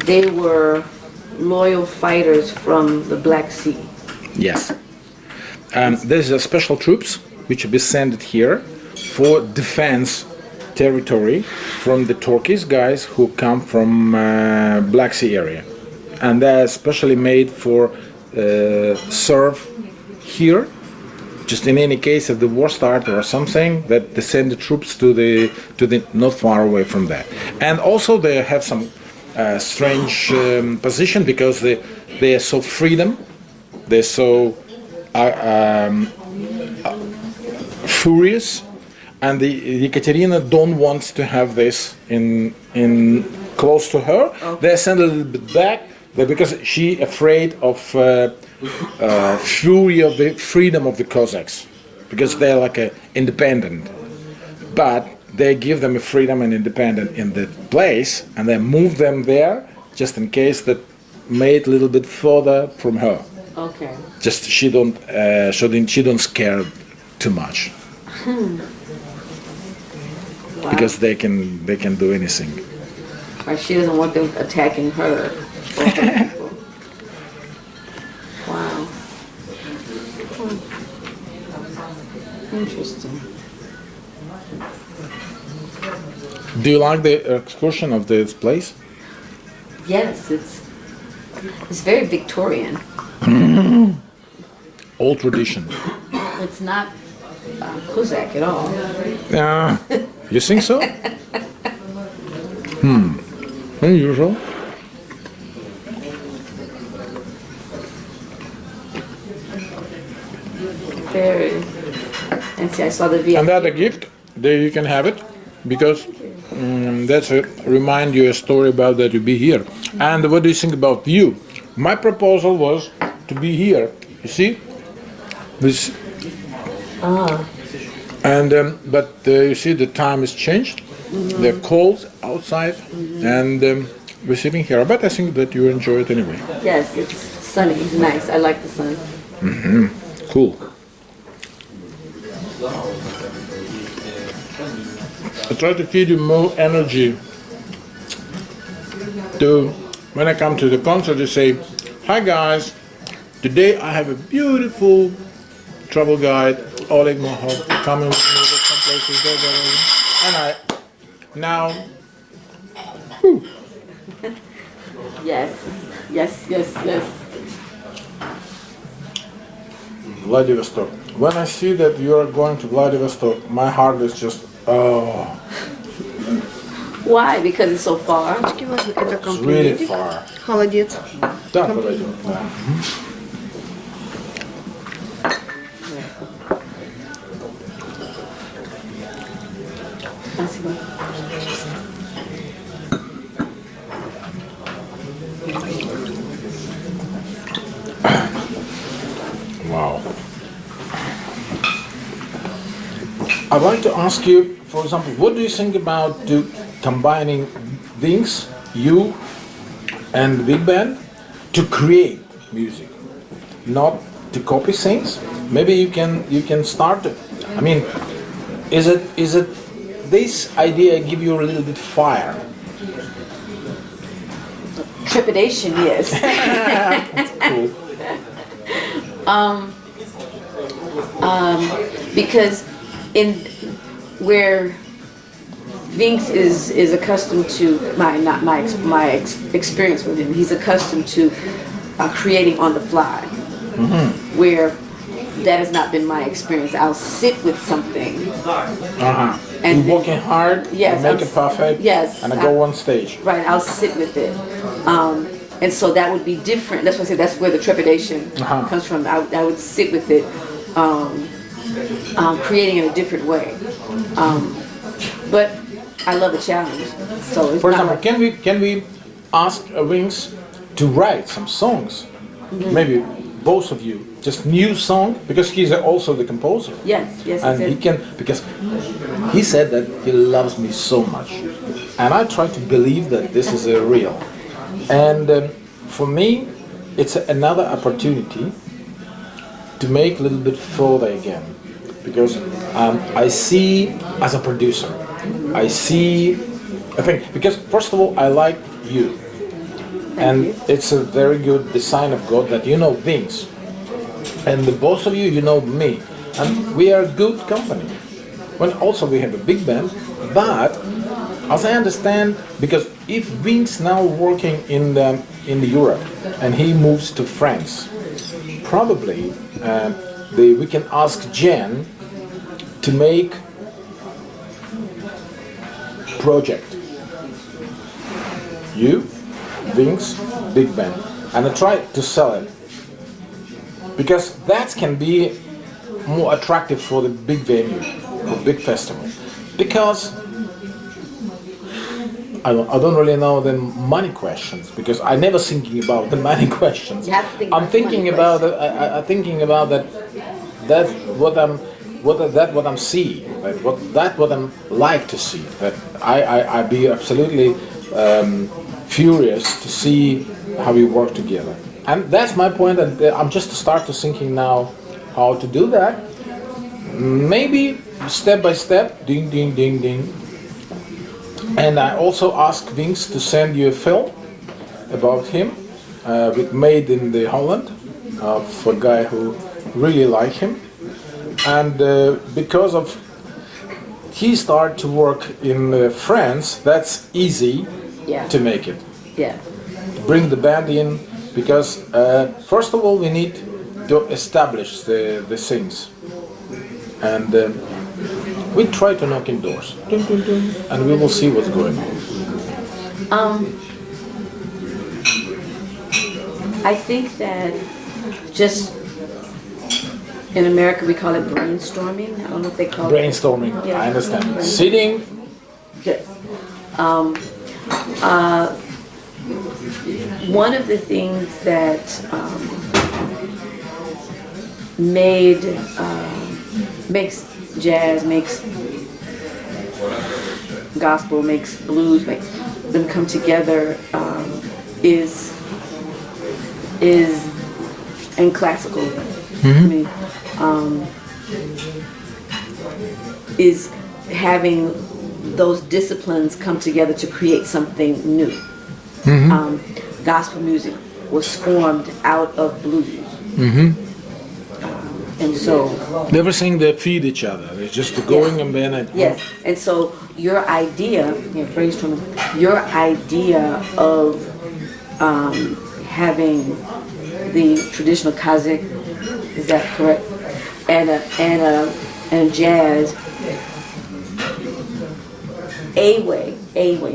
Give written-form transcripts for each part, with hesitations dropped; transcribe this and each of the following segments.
they were loyal fighters from the Black Sea. Yes. There's a special troops which be sent here for defense territory from the Turkish guys who come from Black Sea area, and they're specially made for serve here. Just in any case of the war start or something, that they send the troops to the not far away from that. And also they have some strange position because they are so freedom, they're so furious, and the Ekaterina don't want to have this in close to her. Okay. They send a little bit back, but because she afraid of fury of the freedom of the Cossacks, because they're like a independent, but they give them a freedom and independent in the place, and they move them there just in case that made a little bit further from her. Okay. Just she don't scare too much. Wow. Because they can do anything. Or she doesn't want them attacking her. Or her people. Wow. Interesting. Do you like the excursion of this place? Yes, it's very Victorian. Old tradition. It's not Cossack at all. You think so? Unusual. Very. And see, I saw the VIP. And that a gift. There you can have it, because that's remind you a story about that you be here. And what do you think about you? My proposal was to be here. You see, this. And but you see, the time has changed. Mm-hmm. They're cold outside, and we're sitting here. But I think that you enjoy it anyway. Yes, it's sunny, it's nice. I like the sun. Mm-hmm. Cool. I try to feed you more energy. To when I come to the concert, you say, "Hi guys, today I have a beautiful travel guide, Oleg Mohov, coming with me to some places there, and I now." Whew. Yes. Vladivostok. When I see that you are going to Vladivostok, my heart is just Why? Because it's so far. It's really far. Холодец. Да, подойдем. Да. Wow. I'd like to ask you, for example, what do you think about combining things, you and the big band, to create music, not to copy things? Maybe you can start it. I mean, is it this idea give you a little bit fire? Trepidation, yes. That's cool. Because in where Vince is accustomed to my experience with him, he's accustomed to creating on the fly. Mm-hmm. Where that has not been my experience. I'll sit with something. And you're working hard, yes, make it perfect, yes, and I go on stage. Right, I'll sit with it. And so that would be different. That's why I say that's where the trepidation comes from. I would sit with it, creating in a different way. But I love a challenge. So it's for example, can we ask Wings to write some songs? Mm-hmm. Maybe both of you, just new song, because he's also the composer. Yes, and he can, because he said that he loves me so much, and I try to believe that this is real. And for me, it's another opportunity to make a little bit further again, because I see as a producer, I think, because first of all, I like you. And you. it's a very good design of God that you know things. And the both of you, you know me. And we are good company. Well, also we have a big band, but as I understand, because if Vince now working in the Europe and he moves to France, probably we can ask Jen to make project. You, Vince, big band, and I try to sell it because that can be more attractive for the big venue, for big festival, because I don't really know the money questions because I never thinking about the money questions. You have to think I'm about thinking money about I'm thinking about that. That's what I'm seeing. What I'm like to see. That I be absolutely furious to see how we work together. And that's my point. And I'm just start to thinking now how to do that. Maybe step by step. Ding ding ding ding. And I also asked Vince to send you a film about him, with made in the Holland, for a guy who really like him. And because of he started to work in France, that's easy to make it. Yeah. To bring the band in, because first of all we need to establish the things. And we try to knock in doors, and we will see what's going on. I think that just in America we call it brainstorming. I don't know if they call Brainstorming, Yeah. I understand. Sitting, Yes. One of the things that makes jazz, makes gospel, makes blues, makes them come together is and classical. I mean, is having those disciplines come together to create something new. Gospel music was formed out of blues. And so everything they feed each other. It's just going and then yes, and so your idea, brainstorming, your idea of having the traditional Kazakh, is that correct? And jazz, a way,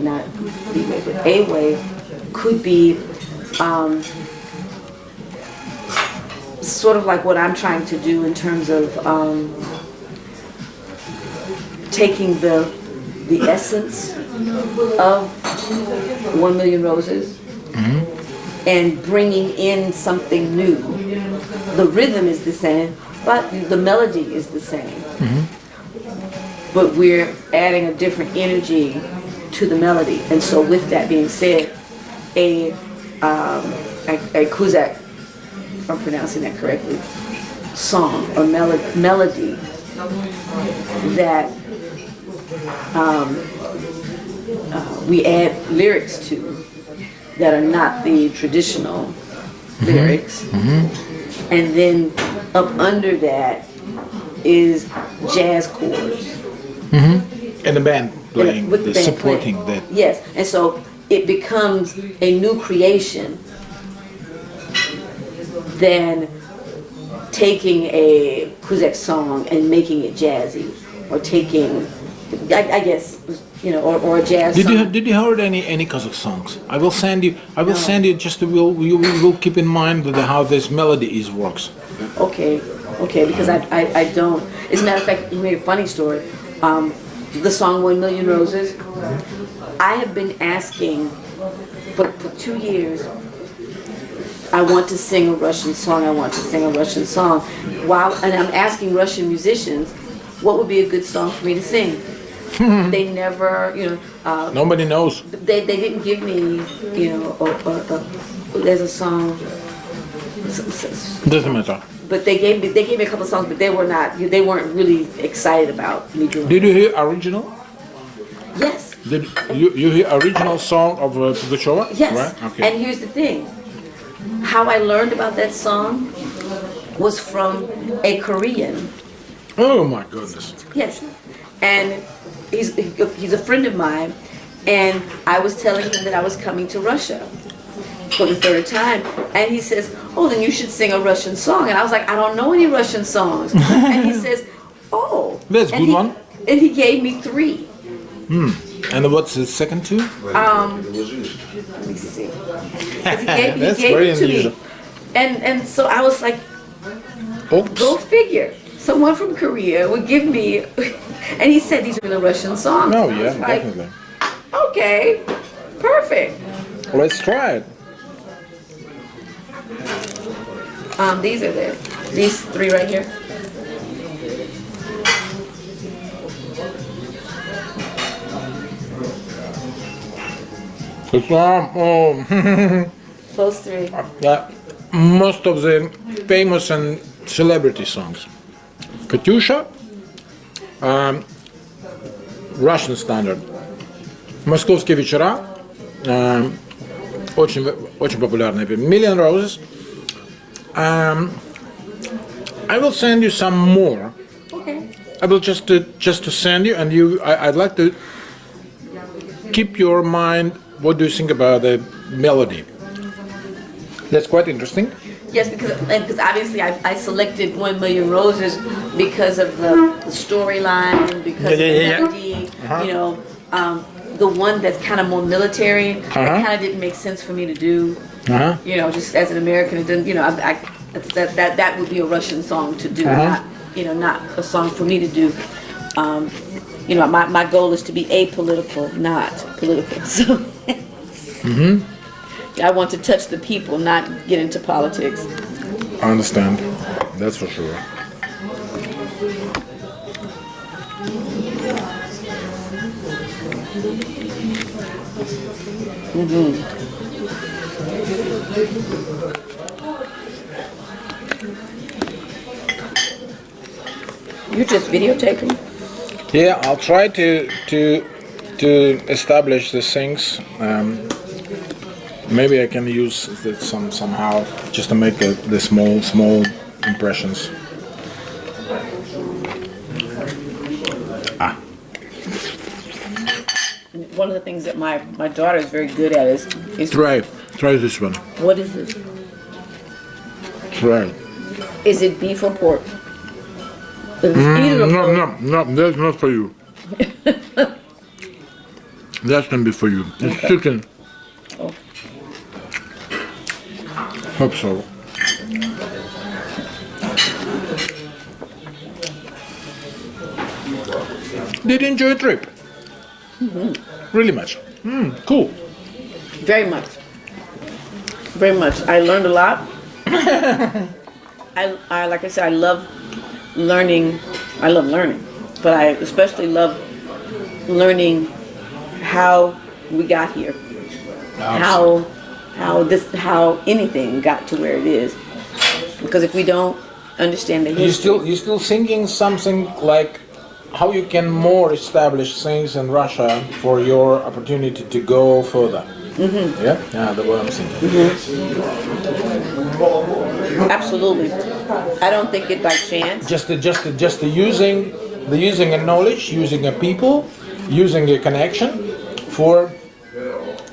not the way, but a way could be sort of like what I'm trying to do in terms of taking the essence of 1 Million Roses and bringing in something new. The rhythm is the same, but the melody is the same. But we're adding a different energy to the melody. And so with that being said, a Kazakh, if I'm pronouncing that correctly, song or melody that we add lyrics to that are not the traditional lyrics, and then up under that is jazz chords. And the band playing, With the band supporting playing. that. Yes, and so it becomes a new creation than taking a Kazakh song and making it jazzy, or taking, I guess, or a jazz song. Did you heard any Kazakh songs? I will send you. Send you just to, you will keep in mind how this melody works. Okay, because I don't. As a matter of fact, you made a funny story. The song 1 Million Roses, I have been asking for 2 years, I want to sing a Russian song, and I'm asking Russian musicians, what would be a good song for me to sing? They never, Nobody knows. They didn't give me, there's a song. Doesn't matter. But they gave me a couple of songs, but they weren't really excited about me doing. Did you hear original? Yes. Did you hear original song of Pugacheva? Yes. Right? Okay. And here's the thing. How I learned about that song was from a Korean. Oh my goodness. Yes. And he's a friend of mine, and I was telling him that I was coming to Russia for the third time, and he says, "Oh, then you should sing a Russian song." And I was like, "I don't know any Russian songs." And he says, "Oh, That's a good one." And he gave me 3. And what's the second two? Let me see. 'Cause That's he gave very it to unusual. me, and so I was like, Oops. "Go figure." Someone from Korea would give me, and he said these are the Russian songs. Oh I yeah, was like, definitely. okay, perfect. Let's try it. These are these 3 right here. Those 3. Yeah, most of the famous and celebrity songs. Katyusha, Russian standard. Московские вечера, очень популярная песня. Million Roses. I will send you some more. Okay. I will just to send you, and I'd like to keep your mind. What do you think about the melody? That's quite interesting. Yes, because obviously I selected 1 Million Roses because of the storyline, because of the melody, you know, the one that's kind of more military. It kind of didn't make sense for me to do. You know, just as an American, it didn't. You know, that would be a Russian song to do, not a song for me to do. You know, my goal is to be apolitical, not political. So I want to touch the people, not get into politics. I understand. That's for sure. You're just videotaping? Yeah, I'll try to establish these things. Maybe I can use it somehow just to make the small impressions. One of the things that my daughter is very good at is Try this one. what is this? Try. Is it beef or pork? If it's either or pork, No, that's not for you. That can be for you. It's chicken. Oh. Hope so. Did you enjoy a trip? Really much. Cool. Very much. Very much. I learned a lot. I like I said, I love learning. I love learning, but I especially love learning how we got here, how anything got to where it is. Because if we don't understand the history, You still thinking something like how you can more establish things in Russia for your opportunity to go further. Yeah, that's what I'm thinking. absolutely. I don't think it by chance. Just using a knowledge, using a people, using a connection for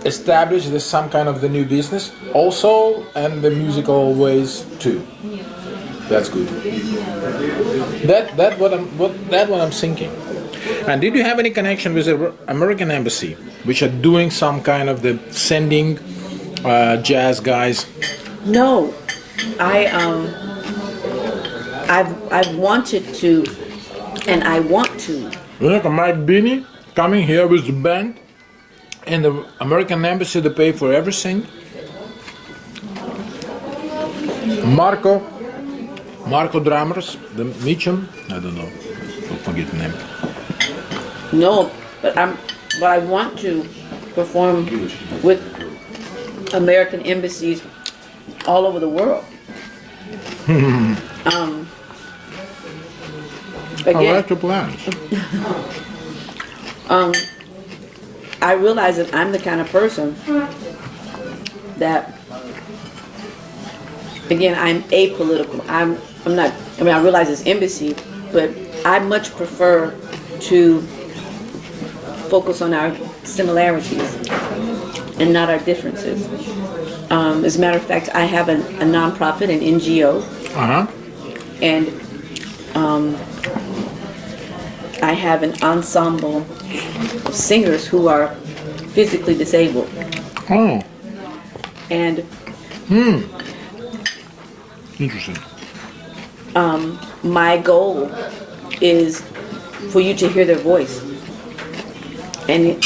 establish some kind of the new business also, and the musical ways too. That's good. That's what I'm thinking. And did you have any connection with the American embassy, which are doing some kind of the sending jazz guys? No, I've wanted to, and I want to. Like Mike Binney coming here with the band, and the American embassy they pay for everything. Marco drummers, the Mitchum, I don't know, I forget the name. No, but I want to perform with American embassies all over the world. I Again, like the plans. I realize that I'm the kind of person that, again, I'm apolitical. I'm not, I mean, I realize it's embassy, but I much prefer to focus on our similarities and not our differences. As a matter of fact, I have a nonprofit, an NGO, and I have an ensemble of singers who are physically disabled. Oh. And Interesting. my goal is for you to hear their voice and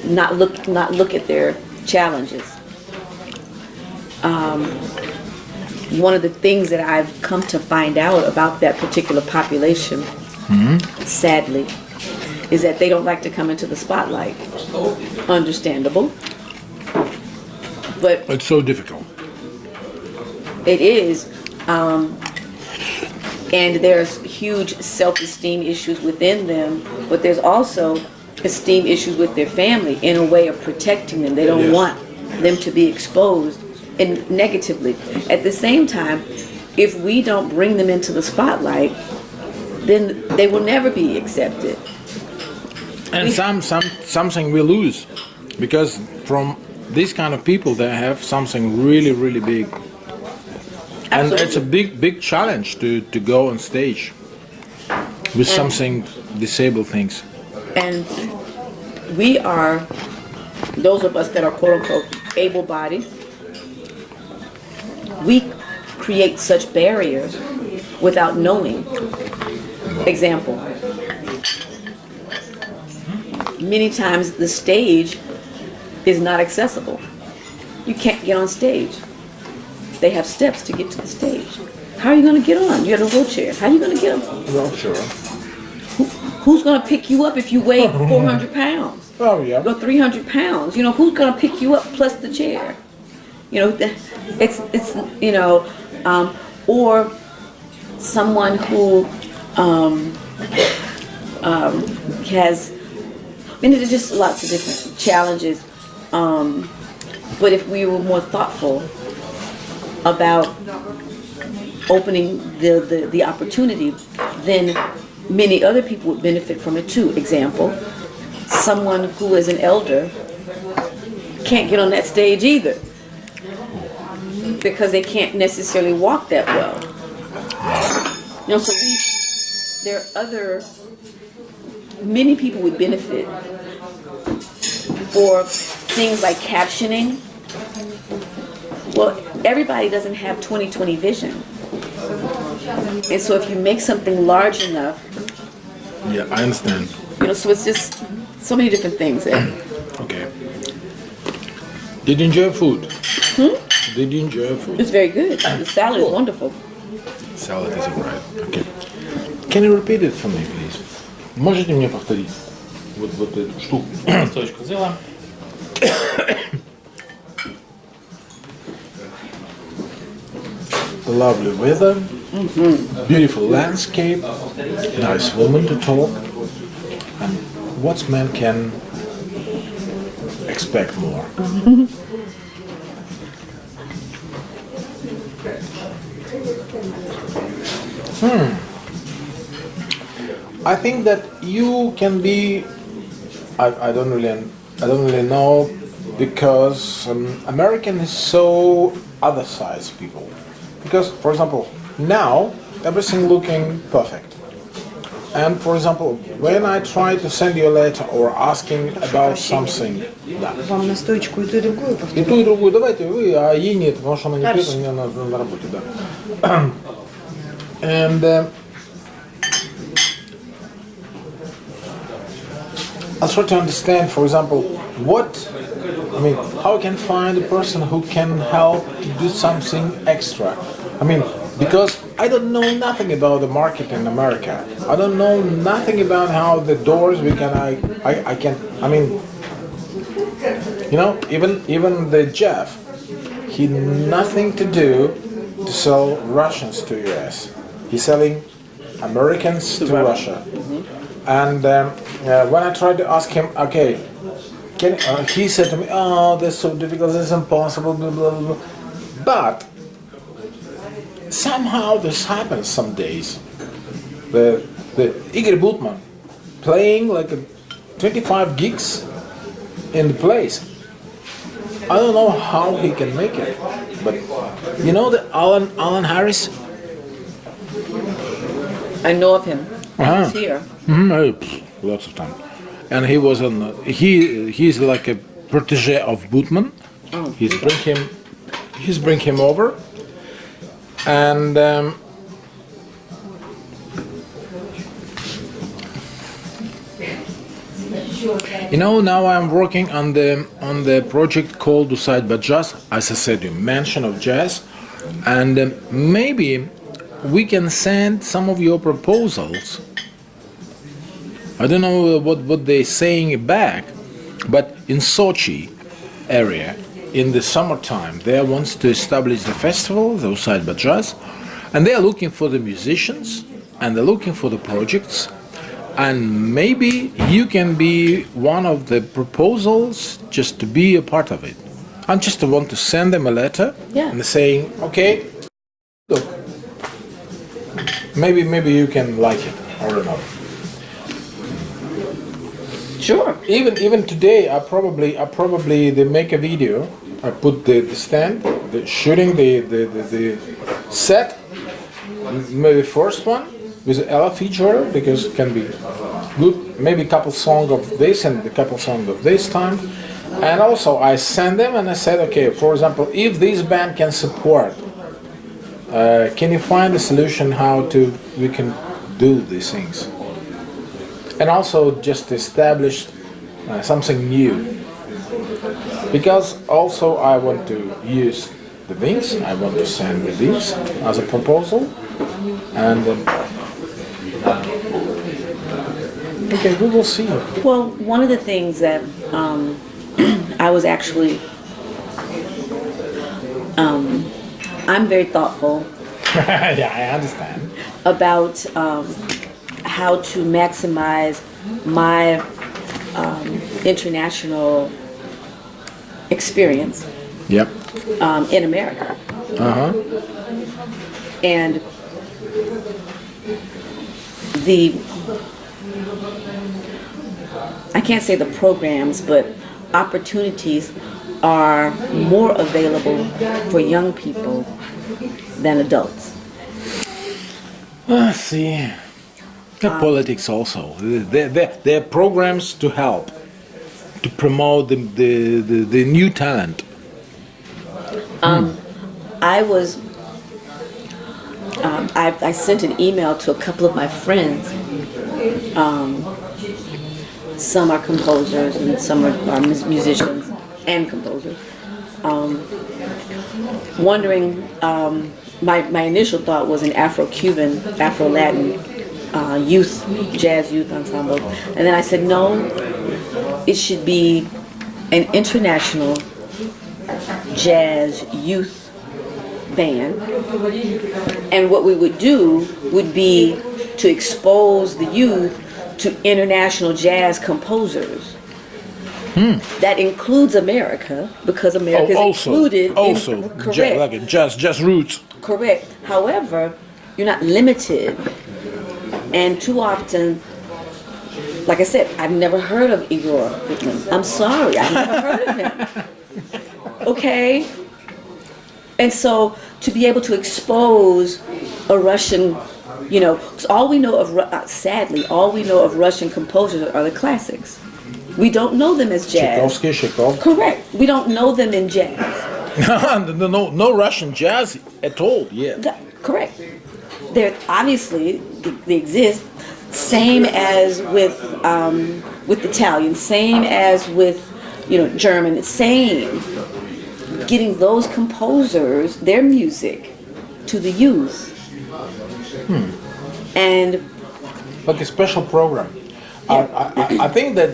not look at their challenges. One of the things that I've come to find out about that particular population, sadly, is that they don't like to come into the spotlight. Understandable. But It's so difficult. it is, and there's huge self-esteem issues within them, but there's also esteem issues with their family in a way of protecting them. They don't Yes. want them to be exposed and negatively. At the same time, if we don't bring them into the spotlight, then they will never be accepted. And something we lose, because from these kind of people they have something really, really big. And it's a big challenge to go on stage with something disabled things. And we are, those of us that are quote unquote able-bodied, we create such barriers without knowing. Example, many times the stage is not accessible. You can't get on stage. They have steps to get to the stage. How are you going to get on? You have a wheelchair. How are you going to get on? Well, sure. Who's going to pick you up if you weigh 400 pounds? Oh, yeah. Or 300 pounds? You know, who's going to pick you up plus the chair? You know, it's you know, or someone who has, I mean, there's just lots of different challenges. But if we were more thoughtful about opening the opportunity, then many other people would benefit from it too. Example, someone who is an elder can't get on that stage either because they can't necessarily walk that well. You know, so there are many people would benefit for things like captioning. Well, everybody doesn't have 20/20 vision. And so if you make something large enough, Yeah, I understand. you know, so it's just so many different things. Okay. Did you enjoy food? Did you enjoy food? It's very good. The salad is wonderful. Salad is alright. Okay. Can you repeat it for me, please? Можете мне повторить вот эту штуку? Точку взяла. Lovely weather, beautiful landscape, nice woman to talk, and what man can expect more? I think that you can be. I don't really know, because American is so other size people. Because, for example, now everything looking perfect. And for example, when I try to send you a letter or asking about something, да. Вам настойку и ту, и другую И повторить? ту, и другую давайте, вы, а ей нет, потому что она не пьет, у нее на работе, да. And I'll try to understand, for example, how I can find a person who can help to do something extra. I mean, because I don't know nothing about the market in America. I don't know nothing about how the doors even the Jeff, he had nothing to do to sell Russians to US. He's selling Americans to Russia. And when I tried to ask him, okay, he said to me, "Oh, this is so difficult. This is impossible." Blah blah blah. But somehow this happens some days. The Igor Bootman playing like 25 gigs in the place. I don't know how he can make it, but you know the Alan Harris? I know of him. He's here. Lots of time. And he was he's like a protege of Bootman. Oh, He's bring him over, and now I'm working on the project called Decide by Jazz. As I said, you mention of jazz, and maybe we can send some of your proposals. I don't know what they're saying back, but in Sochi area, in the summertime, they wants to establish the festival, the Decide by Jazz, and they are looking for the musicians, and they're looking for the projects, and maybe you can be one of the proposals just to be a part of it. I just want to send them a letter and saying, okay, look, maybe you can like it, I don't know. Sure. Even today, I probably they make a video. I put the stand, shooting the set, maybe first one with Ella feature because it can be good. Maybe a couple songs of this and a couple songs of this time. And also I send them and I said, okay, for example, if this band can support, can you find a solution how we can do these things? And also just establish something new. Because also I want to use the wings, I want to send the wings as a proposal. And okay, we will see. Well, one of the things that I was actually, I'm very thoughtful. Yeah, I understand. About how to maximize my international experience in America. And I can't say the programs, but opportunities are more available for young people than adults. See, the politics also. There are programs to help, to promote the new talent. I sent an email to a couple of my friends. Some are composers and some are musicians and composers. Wondering, my initial thought was an Afro-Cuban, Afro-Latin jazz youth ensemble. And then I said, no, it should be an international jazz youth band. And what we would do would be to expose the youth to international jazz composers. That includes America, because America is included. Correct. Like jazz roots. Correct. However, you're not limited. And too often, like I said, I've never heard of Igor Bootman. I'm sorry, I've never heard of him. Okay? And so to be able to expose a Russian, 'cause all we know of, sadly, all we know of Russian composers are the classics. We don't know them as jazz. Tchaikovsky. Correct. We don't know them in jazz. no Russian jazz at all yet. Correct. They're obviously they exist. Same as with Italian. Same as with German. Same. Getting those composers, their music, to the youth. And like a special program. I think that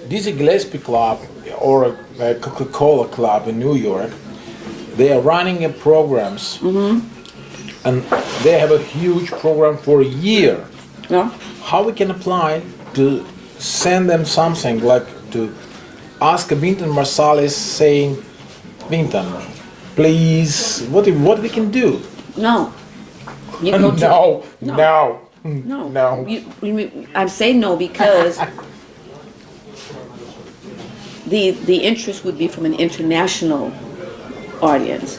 Dizzy Gillespie Club or a Coca-Cola Club in New York, they are running programs, and they have a huge program for a year how we can apply to send them something, like to ask a Wynton Marsalis saying, Wynton, please, what we can do? No. You No, go to, no. No. I'm saying no because the interest would be from an international audience,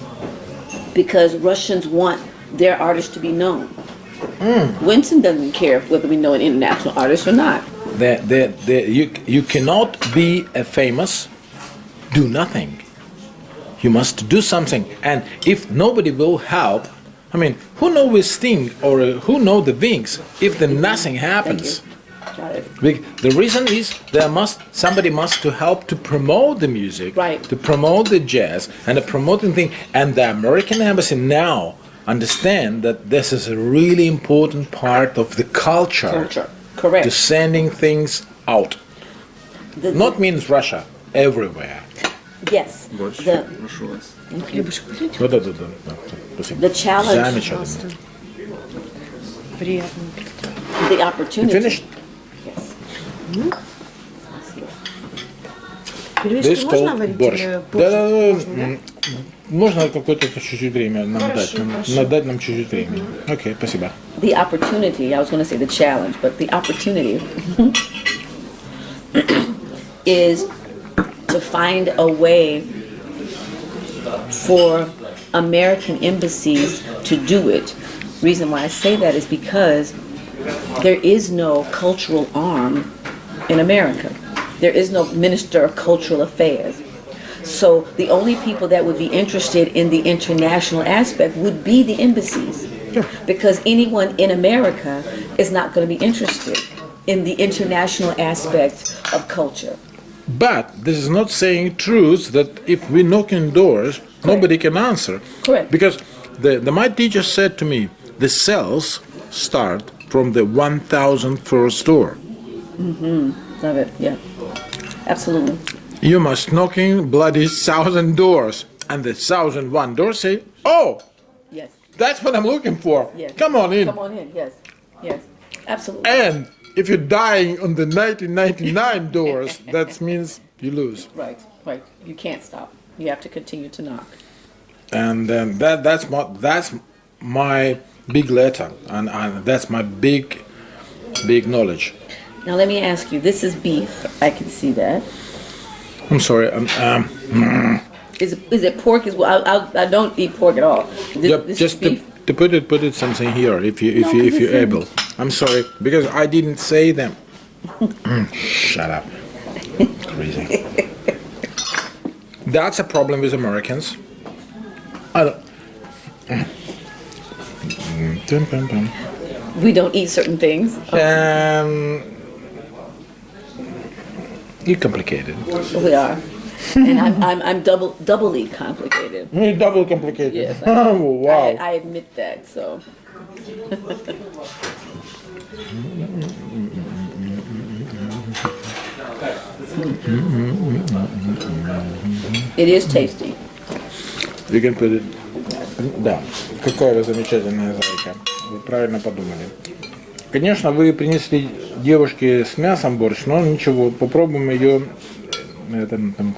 because Russians want their artists to be known. Winston doesn't care whether we know an international artist or not. You cannot be a famous, do nothing. You must do something. And if nobody will help, I mean, who know this thing or who know the Wings if the nothing happens? Got it. The reason is somebody must to help to promote the music, Right. to promote the jazz and the promoting thing. And the American embassy now understand that this is a really important part of the culture. Correct. To sending things out. Not means Russia, everywhere. Yes. Прошу вас. Да. Спасибо. The challenge, Замечательно. Приятно. the You opportunity. finished? Yes. Пельмешки This можно called варить борщ. или позже? Да. Можно, да? Можно какое-то чуть-чуть время нам дать. Хорошо, хорошо. Надать нам чуть-чуть времени. Окей, спасибо. The opportunity, I was going to say the challenge, but the opportunity is to find a way for American embassies to do it. Reason why I say that is because there is no cultural arm in America. There is no Minister of Cultural Affairs. So the only people that would be interested in the international aspect would be the embassies. Because anyone in America is not going to be interested in the international aspect of culture. But this is not saying truth that if we knock in doors, nobody can answer. Correct. Because my teacher said to me, the cells start from the 1,001st door. Love it, yeah. Absolutely. You must knock in bloody 1,000 doors. And the 1,001 doors say, oh, Yes. that's what I'm looking for. Yes. Come on in. Come on in, yes. Yes. Absolutely. And if you're dying on the 1999 doors, that means you lose. Right. You can't stop. You have to continue to knock. And that's my big letter, and that's my big knowledge. Now let me ask you, this is beef. I can see that. I'm sorry. Is it pork as well? I don't eat pork at all. This Just is beef. to put it something here, if you're able. I'm sorry because I didn't say them. Shut up. Crazy. That's a problem with Americans. We don't eat certain things. You're complicated. We are. And I'm doubly complicated. You're double complicated. Yes. Oh, wow. I admit that, so. It is tasty. You can put it. Да, какая вы замечательная зайка. Вы правильно подумали. Конечно, вы принесли девушке с мясом борщ, но ничего, попробуем ее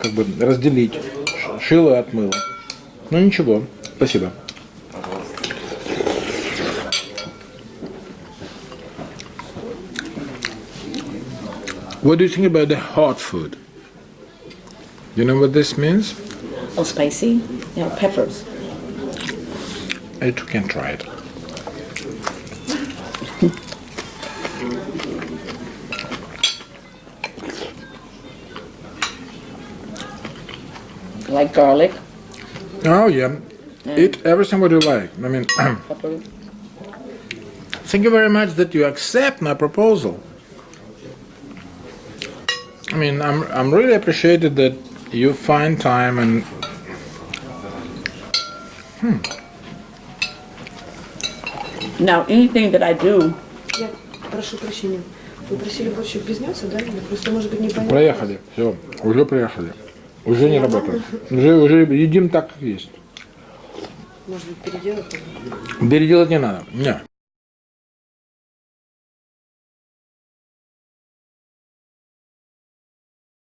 как бы разделить. Шило от мыла. Ну ничего, спасибо. What do you think about the hot food? You know what this means? Oh, spicy? Yeah, peppers. You can try it. Like garlic. Oh yeah. Eat everything what you like. I mean, Pepper. thank you very much that you accept my proposal. I mean, I'm really appreciated that you find time and. Now, anything that I do, Я прошу прощения. Вы просили борщик без мяса, да? Или просто, может быть, непонятно? Проехали, все, уже приехали. Уже не работает. Уже едим так, как есть. Может быть, переделать? Переделать не надо. Не.